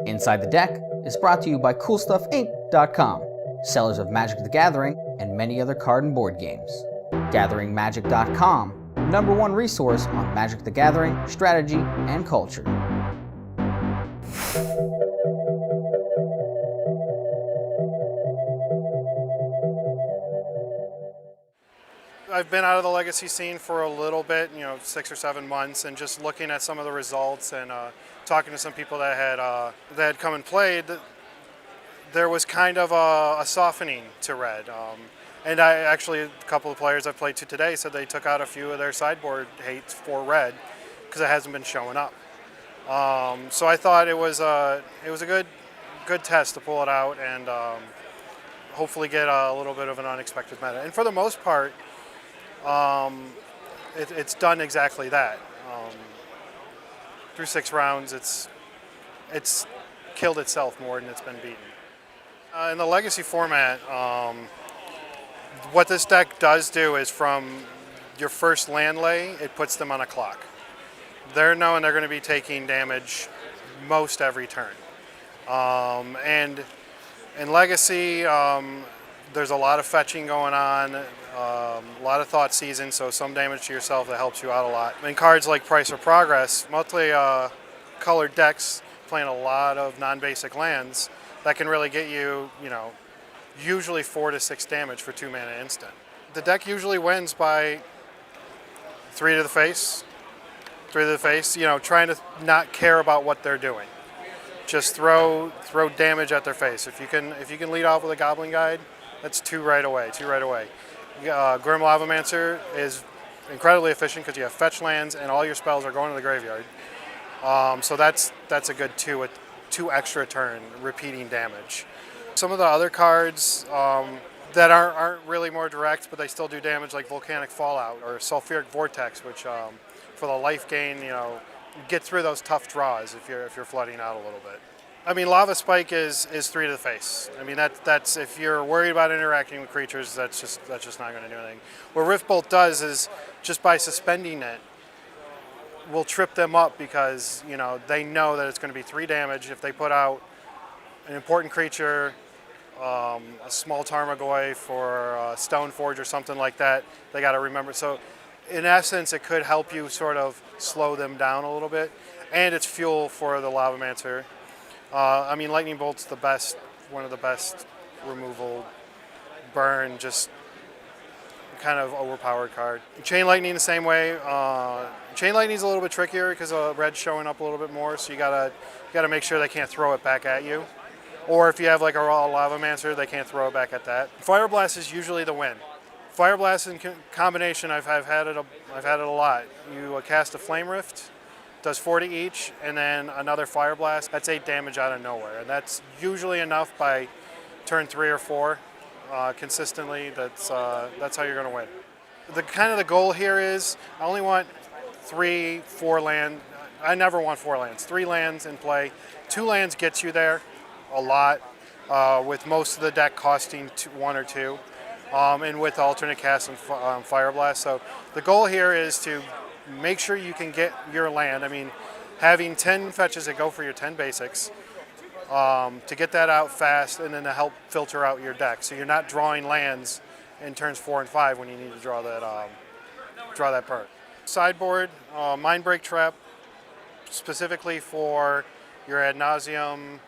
Inside the Deck is brought to you by CoolStuffInc.com, sellers of Magic the Gathering and many other card and board games. GatheringMagic.com, #1 resource on Magic the Gathering, strategy, and culture. I've been out of the Legacy scene for a little bit, 6 or 7 months, and just looking at some of the results and talking to some people that had come and played, there was kind of a softening to red. And a couple of players I've played to today said they took out a few of their sideboard hates for red because it hasn't been showing up. So I thought it was a good test to pull it out and hopefully get a little bit of an unexpected meta. And for the most part, it's done exactly that. Through 6 rounds, it's killed itself more than it's been beaten. In the Legacy format, what this deck does do is from your first land lay, it puts them on a clock. They're knowing they're going to be taking damage most every turn. And in Legacy, there's a lot of fetching going on, a lot of Thought Season, so some damage to yourself that helps you out a lot. In cards like Price or Progress, multi-colored decks playing a lot of non-basic lands, that can really get you, usually 4 to 6 damage for 2 mana instant. The deck usually wins by 3 to the face, trying to not care about what they're doing. Just throw damage at their face. If you can lead off with a Goblin Guide, that's 2 right away. Grim Lavamancer is incredibly efficient because you have fetch lands and all your spells are going to the graveyard. So that's a good 2 with 2 extra turn repeating damage. Some of the other cards that aren't really more direct, but they still do damage, like Volcanic Fallout or Sulfuric Vortex, which for the life gain, get through those tough draws if you're flooding out a little bit. I mean, Lava Spike is 3 to the face. I mean, that's if you're worried about interacting with creatures, that's just not going to do anything. What Rift Bolt does is just by suspending it, will trip them up because they know that it's going to be 3 damage if they put out an important creature, a small Tarmogoyf for Stoneforge or something like that. They got to remember. So, in essence, it could help you sort of slow them down a little bit, and it's fuel for the Lavamancer. I mean, Lightning Bolt's one of the best removal burn, just kind of overpowered card. Chain Lightning the same way. Chain Lightning's a little bit trickier because red's showing up a little bit more, so you gotta make sure they can't throw it back at you. Or if you have like a raw Lavamancer, they can't throw it back at that. Fire Blast is usually the win. Fire Blast in combination, I've had it a lot. You cast a Flame Rift, does 40 each, and then another Fire Blast. That's 8 damage out of nowhere, and that's usually enough by turn 3 or 4. Consistently, that's how you're going to win. The goal here is I only want 3, 4 land. I never want 4 lands. 3 lands in play. 2 lands gets you there a lot, with most of the deck costing 1 or 2, and with alternate cast and Fire Blast. So the goal here is to make sure you can get your land. I mean, having 10 fetches that go for your 10 basics, to get that out fast and then to help filter out your deck. So you're not drawing lands in turns 4 and 5 when you need to draw that perk. Sideboard, Mindbreak Trap, specifically for your Ad Nauseam,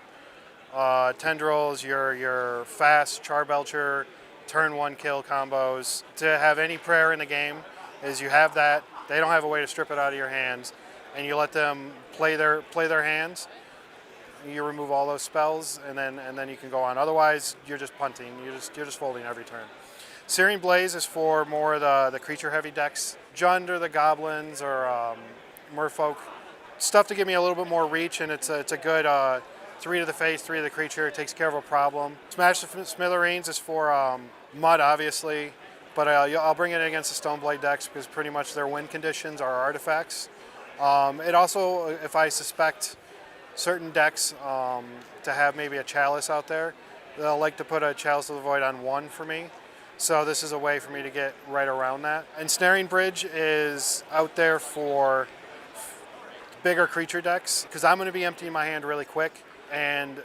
Tendrils, your fast Charbelcher, turn 1 kill combos. To have any prayer in the game is you have that. They don't have a way to strip it out of your hands, and you let them play their hands. You remove all those spells, and then you can go on. Otherwise, you're just punting. You're just folding every turn. Searing Blaze is for more of the creature-heavy decks. Jund or the Goblins or Merfolk. Stuff to give me a little bit more reach, and it's a good 3 to the face, 3 to the creature. It takes care of a problem. Smash the Smithereens is for Mud, obviously, but I'll bring it against the Stoneblade decks because pretty much their win conditions are artifacts. It also, if I suspect certain decks to have maybe a Chalice out there, they'll like to put a Chalice of the Void on 1 for me. So this is a way for me to get right around that. Ensnaring Bridge is out there for bigger creature decks because I'm going to be emptying my hand really quick. and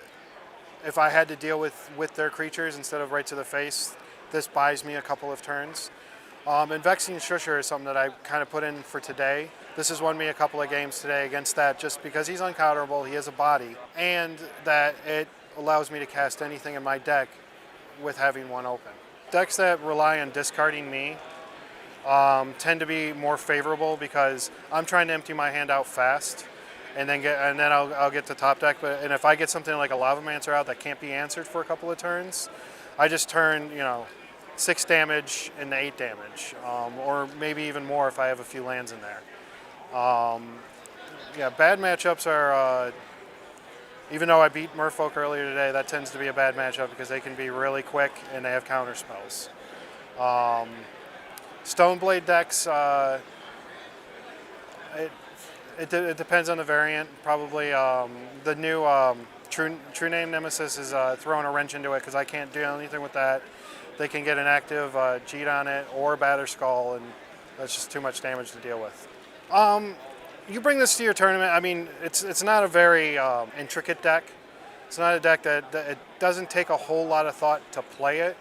if I had to deal with their creatures instead of right to the face, this buys me a couple of turns. And Vexing Shusher is something that I kind of put in for today. This has won me a couple of games today against that just because he's uncounterable, he has a body, and that it allows me to cast anything in my deck with having one open. Decks that rely on discarding me tend to be more favorable because I'm trying to empty my hand out fast, and then I'll get to top deck. And if I get something like a Lavamancer out that can't be answered for a couple of turns, I just turn 6 damage into 8 damage, or maybe even more if I have a few lands in there. Yeah, bad matchups are. Even though I beat Merfolk earlier today, that tends to be a bad matchup because they can be really quick and they have counter spells. Stoneblade decks, it depends on the variant. Probably the new True Name Nemesis is throwing a wrench into it because I can't do anything with that. They can get an active Jeet on it or Batterskull, and that's just too much damage to deal with. You bring this to your tournament. I mean, it's not a very intricate deck. It's not a deck that it doesn't take a whole lot of thought to play it.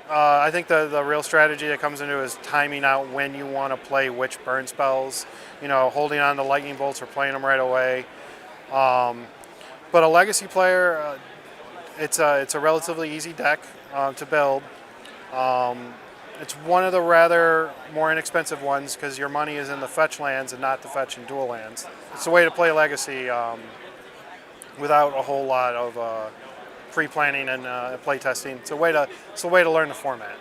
I think the real strategy that comes into it is timing out when you want to play which burn spells. Holding on to lightning bolts or playing them right away. But a legacy player, it's a relatively easy deck to build. It's one of the rather more inexpensive ones because your money is in the fetch lands and not the fetch and dual lands. It's a way to play Legacy without a whole lot of pre-planning and play testing. It's a way to learn the format.